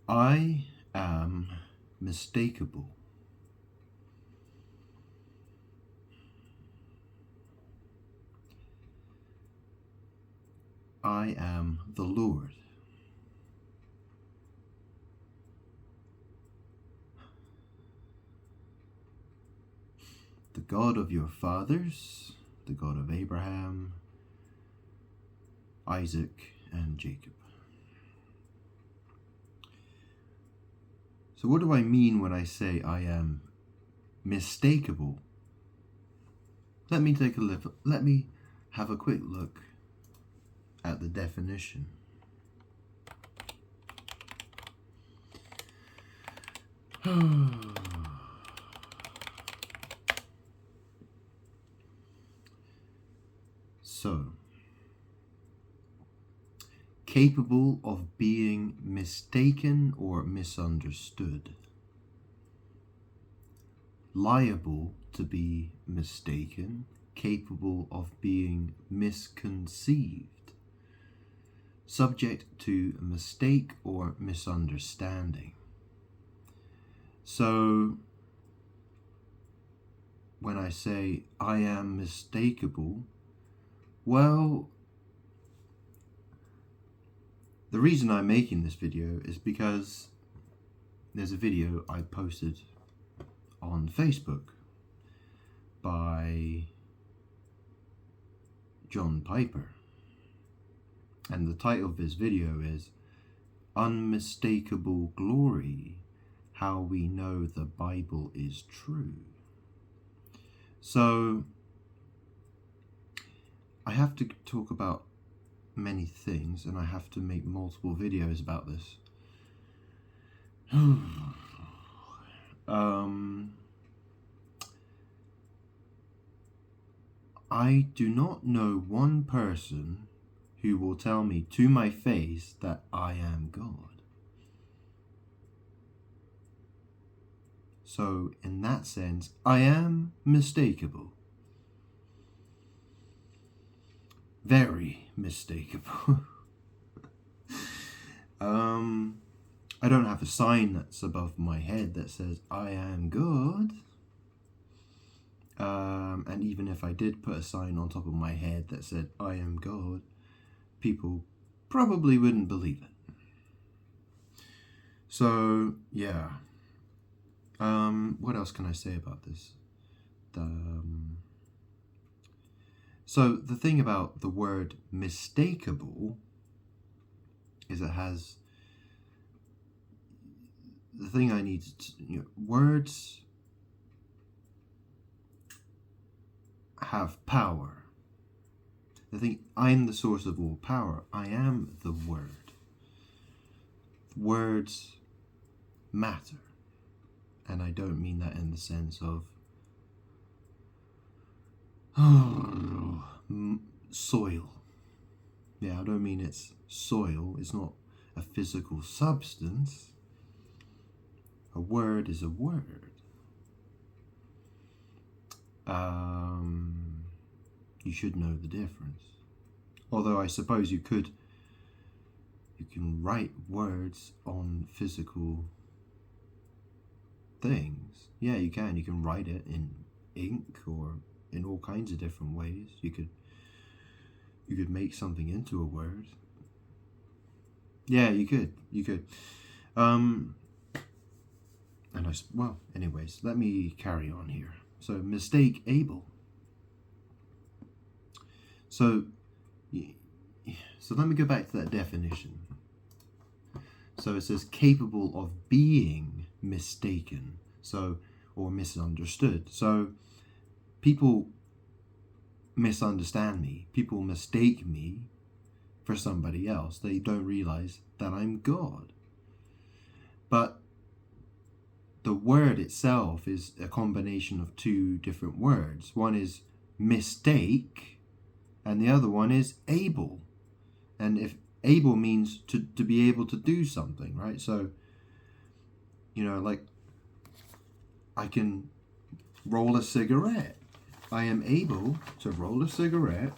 I am mistakeable. I am the Lord. The God of your fathers, the God of Abraham, Isaac, and Jacob. So what do I mean when I say I am mistakeable? Let me have a quick look at the definition. So, capable of being mistaken or misunderstood. Liable to be mistaken, capable of being misconceived. Subject to mistake or misunderstanding. So, when I say I am mistakeable, well, the reason I'm making this video is because there's a video I posted on Facebook by John Piper. And the title of this video is Unmistakable Glory, How We Know the Bible is True. So, I have to talk about many things, and I have to make multiple videos about this. I do not know one person who will tell me to my face that I am God. So, in that sense, I am mistakeable. Very mistakeable. I don't have a sign that's above my head that says I am God. And even if I did put a sign on top of my head that said I am God, people probably wouldn't believe it. So, yeah. What else can I say about this? So the thing about the word mistakeable is it has the thing I need to, words have power. I think I'm the source of all power. I am the word. Words matter. And I don't mean that in the sense of soil. Yeah, I don't mean it's soil. It's not a physical substance. A word is a word. You should know the difference. Although I suppose you can write words on physical things. Yeah, you can. You can write it in ink or in all kinds of different ways. You could make something into a word. Yeah, you could. Anyways, let me carry on here. So, mistakeable. So let me go back to that definition. So it says capable of being mistaken, or misunderstood. So people misunderstand me. People mistake me for somebody else. They don't realize that I'm God. But the word itself is a combination of two different words. One is mistake, and the other one is able. And if able means to be able to do something, right? So, like I can roll a cigarette. I am able to roll a cigarette,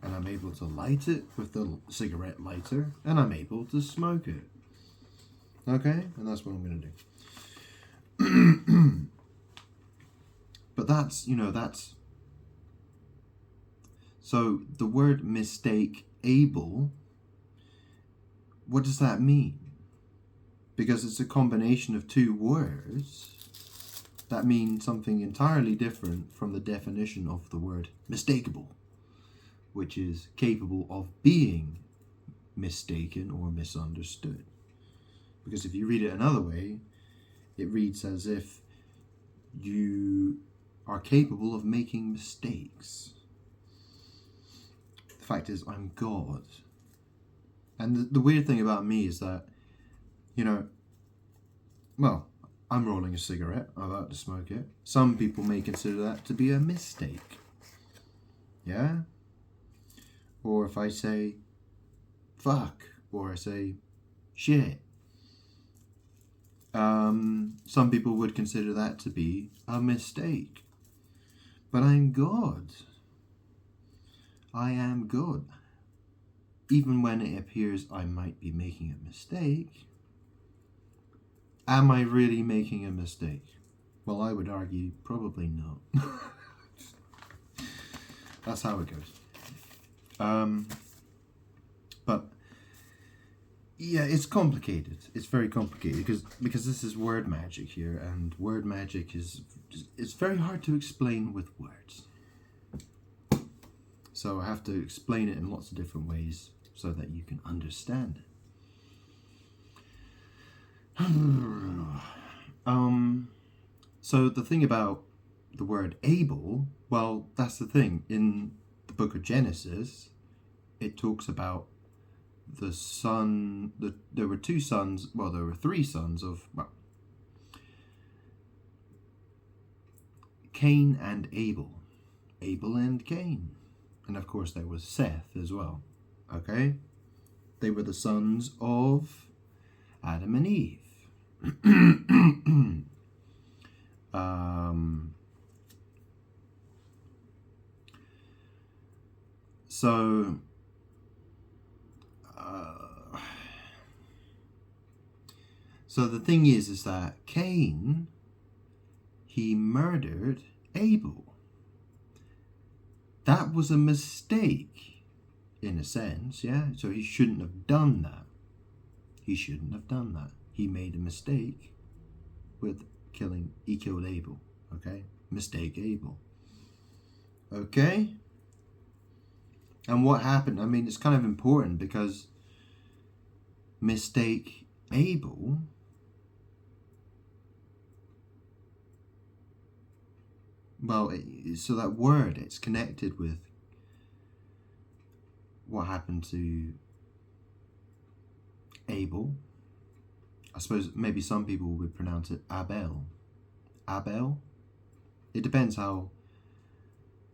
and I'm able to light it with the cigarette lighter, and I'm able to smoke it. Okay? And that's what I'm going to do. But that's, that's... So the word mistakeable, what does that mean? Because it's a combination of two words that mean something entirely different from the definition of the word mistakeable, which is capable of being mistaken or misunderstood. Because if you read it another way, it reads as if you are capable of making mistakes. The fact is, I'm God. And the weird thing about me is that, well, I'm rolling a cigarette, I'm about to smoke it. Some people may consider that to be a mistake. Yeah? Or if I say fuck, or I say shit, some people would consider that to be a mistake. But I'm God. I am God. Even when it appears I might be making a mistake, am I really making a mistake? Well, I would argue probably not. That's how it goes. But yeah, it's complicated. It's very complicated because this is word magic here, and word magic it's very hard to explain with words. So I have to explain it in lots of different ways so that you can understand it. So the thing about the word able, well, that's the thing. In the book of Genesis, it talks about the son, there were two sons, well, there were three sons of, Cain and Abel. Abel and Cain. And of course there was Seth as well. Okay? They were the sons of Adam and Eve. So the thing is that Cain, he murdered Abel. That was a mistake, in a sense, yeah? So he shouldn't have done that. He shouldn't have done that. He made a mistake with he killed Abel, okay? Mistake Abel. Okay? And what happened? I mean, it's kind of important because mistake Abel, well, so that word, it's connected with what happened to Abel. I suppose maybe some people would pronounce it Abel. Abel? It depends how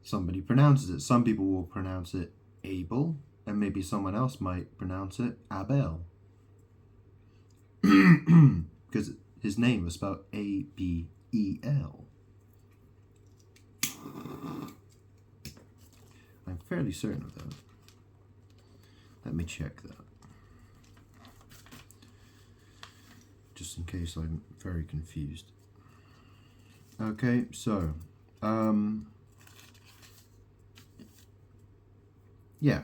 somebody pronounces it. Some people will pronounce it Abel, and maybe someone else might pronounce it Abel. Because his name was spelled A-B-E-L. I'm fairly certain of that. Let me check that. Just in case I'm very confused. Okay, so, yeah,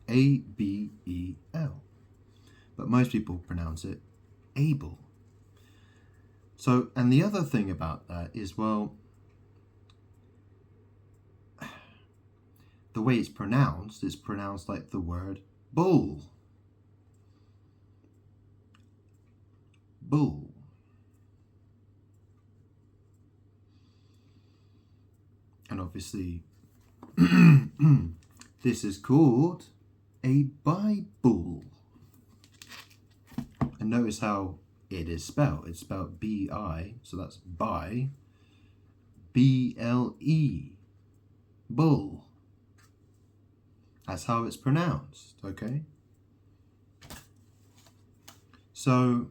A-B-E-L. But most people pronounce it Abel. So, and the other thing about that is, well, the way it's pronounced like the word bull. Bull. And obviously, this is called a Bible. And notice how it is spelled. It's spelled B-I, so that's by, B-L-E, bull. That's how it's pronounced, okay? So,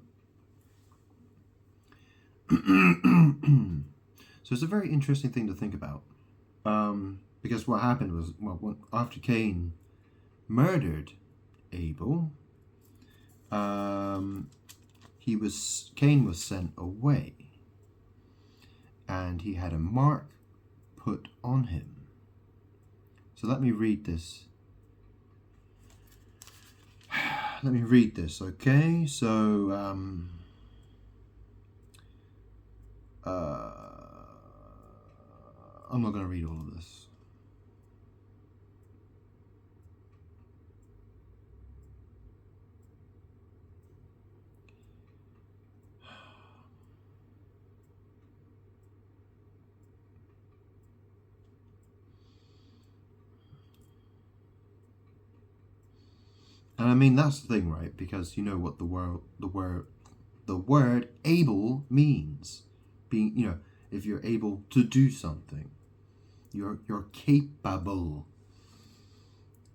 so it's a very interesting thing to think about. Because what happened was, well, after Cain murdered Abel, Cain was sent away, and he had a mark put on him. So let me read this. Okay? So, I'm not going to read all of this. And I mean, that's the thing, right? Because you know what the word able means. Being, if you're able to do something, you're capable.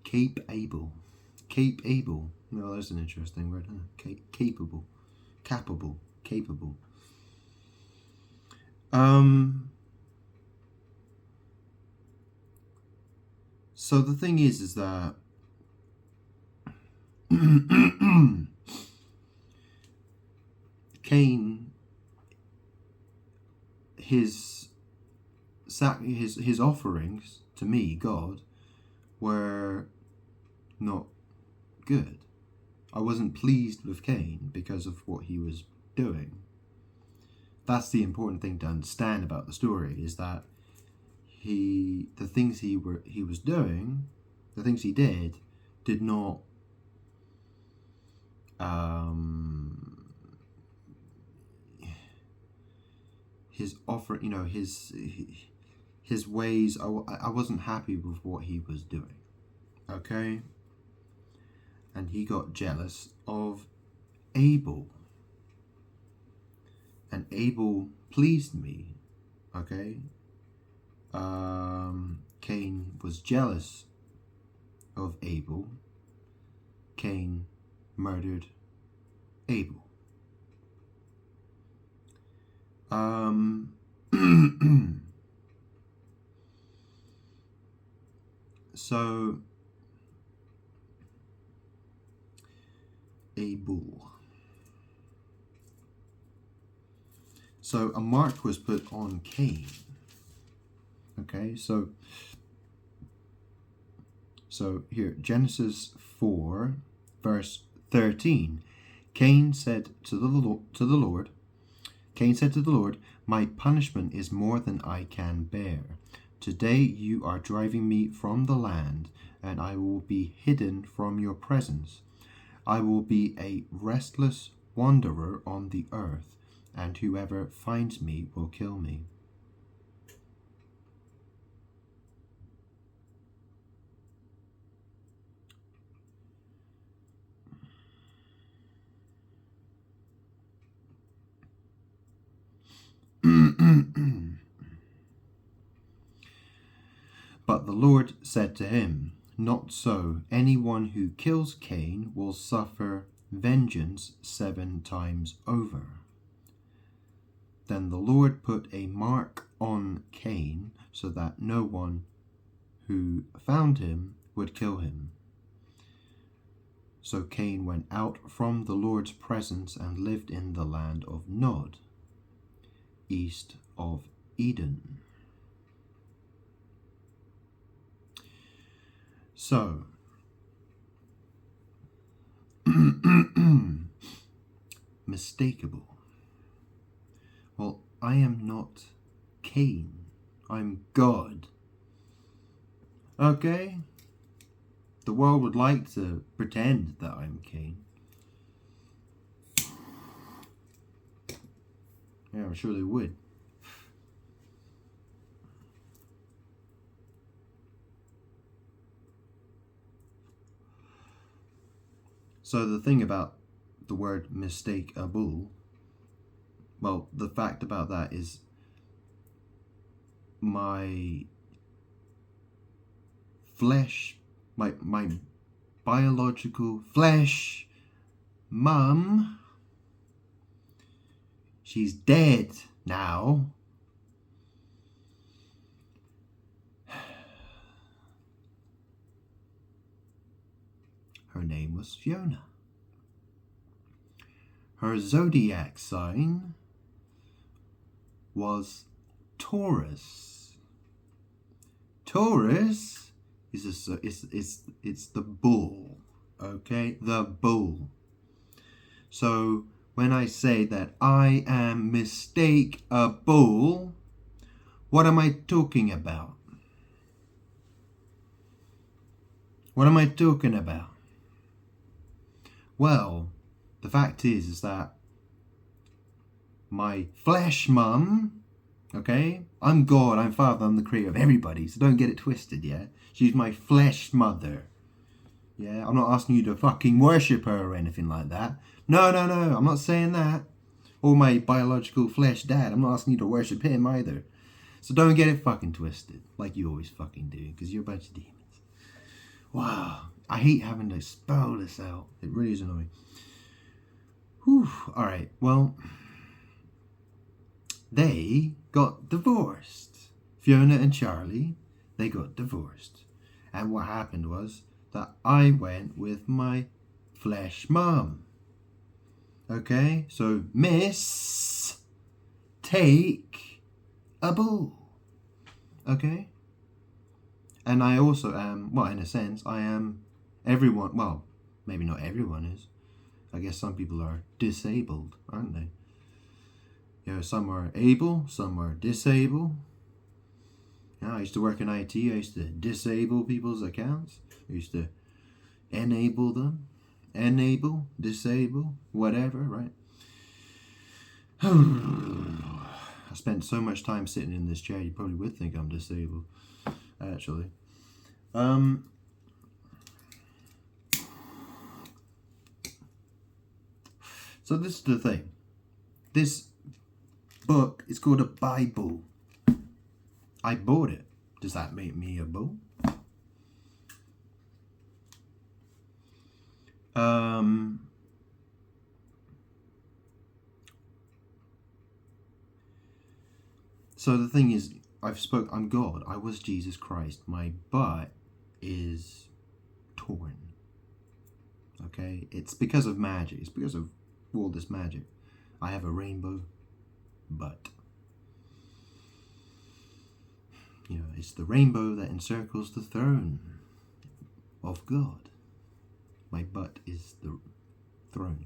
Capable. No, that's an interesting word, huh? Capable. So the thing is that Cain, his offerings to me, God, were not good. I wasn't pleased with Cain because of what he was doing. That's the important thing to understand about the story, is that the things he was doing, the things he did not his offer, his ways, I wasn't happy with what he was doing. Okay? And he got jealous of Abel. And Abel pleased me. Okay? Cain was jealous of Abel. Cain murdered Abel. So Abel. So a mark was put on Cain. Okay, so here, Genesis 4, verse 13. Cain said to the Lord, "My punishment is more than I can bear. Today you are driving me from the land, and I will be hidden from your presence. I will be a restless wanderer on the earth, and whoever finds me will kill me." But the Lord said to him, "Not so. Anyone who kills Cain will suffer vengeance 7 times over." Then the Lord put a mark on Cain so that no one who found him would kill him. So Cain went out from the Lord's presence and lived in the land of Nod, east of Eden. So, mistakeable. Well, I am not Cain. I'm God. Okay? The world would like to pretend that I'm Cain. Yeah, I'm sure they would. So the thing about the word mistakeable, well, the fact about that is my flesh, my biological flesh mum, she's dead now. Her name was Fiona. Her zodiac sign was Taurus. Taurus is it's the bull, okay? The bull. So when I say that I am mistakeable, what am I talking about? What am I talking about? Well, the fact is that my flesh mum, okay? I'm God, I'm Father, I'm the creator of everybody, so don't get it twisted, yeah? She's my flesh mother. Yeah, I'm not asking you to fucking worship her or anything like that. No, I'm not saying that. Or my biological flesh dad, I'm not asking you to worship him either. So don't get it fucking twisted, like you always fucking do, because you're a bunch of demons. Wow, I hate having to spell this out. It really is annoying. Whew, alright, well, they got divorced. Fiona and Charlie, they got divorced. And what happened was that I went with my flesh mum. Okay, so miss, take a bull. Okay? And I also am, well, in a sense, I am everyone, well, maybe not everyone is. I guess some people are disabled, aren't they? You know, some are able, some are disabled. You know, I used to work in IT, I used to disable people's accounts. I used to enable them. Enable, disable, whatever, right? I spent so much time sitting in this chair, you probably would think I'm disabled, actually. So this is the thing. This book is called a Bible. I bought it. Does that make me a bull? So the thing is, I'm God. I was Jesus Christ. My butt is torn. Okay? It's because of magic. It's because of all this magic. I have a rainbow butt. You know, it's the rainbow that encircles the throne of God. My butt is the throne.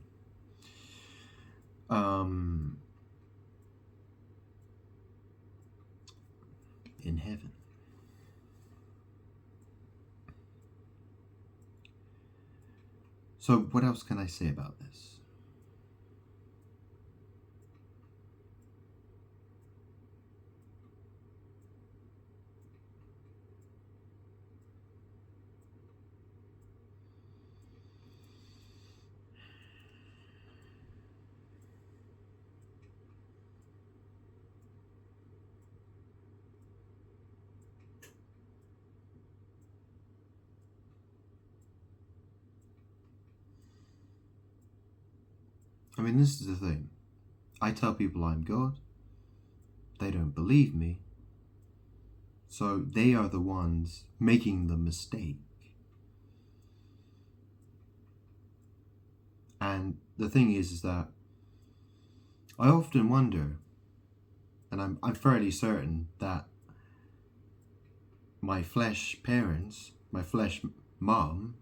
In heaven. So what else can I say about this? I mean, this is the thing. I tell people I'm God. They don't believe me. So they are the ones making the mistake. And the thing is that I often wonder, and I'm fairly certain that my flesh parents, my flesh mom,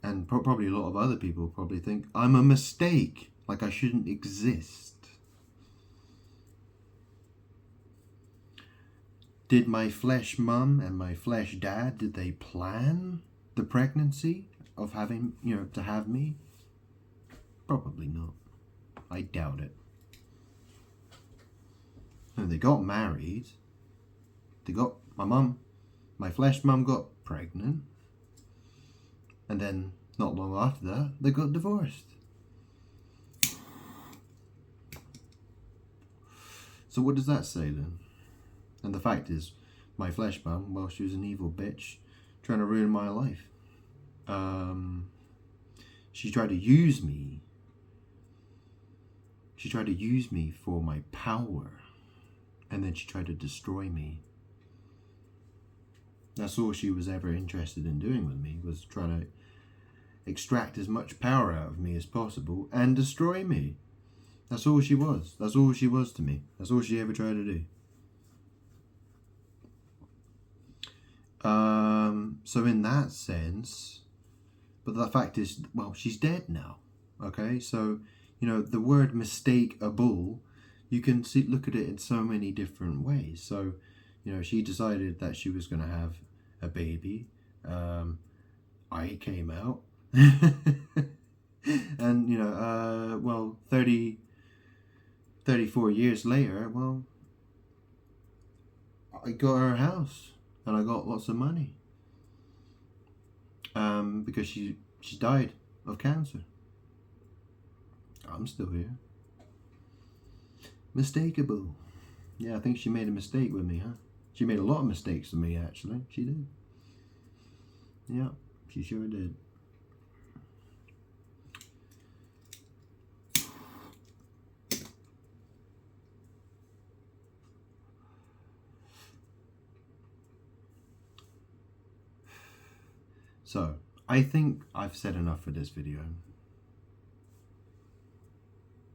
and probably a lot of other people probably think I'm a mistake, like I shouldn't exist. Did my flesh mum and my flesh dad, did they plan the pregnancy of having, to have me? Probably not. I doubt it. And they got married. My flesh mum got pregnant. And then, not long after that, they got divorced. So what does that say then? And the fact is, my flesh mum, well, she was an evil bitch trying to ruin my life. She tried to use me. She tried to use me for my power. And then she tried to destroy me. That's all she was ever interested in doing with me, was trying to extract as much power out of me as possible and destroy me. That's all she was. That's all she was to me. That's all she ever tried to do. So in that sense, but the fact is, well, she's dead now. Okay, so, you know, the word mistakeable, you can see, look at it in so many different ways. So, you know, she decided that she was going to have a baby. I came out. And, you know, well, 34 years later, well, I got her house and I got lots of money. Because she died of cancer. I'm still here. Mistakeable. Yeah, I think she made a mistake with me, huh? She made a lot of mistakes with me, actually. She did. Yeah, she sure did. So, I think I've said enough for this video.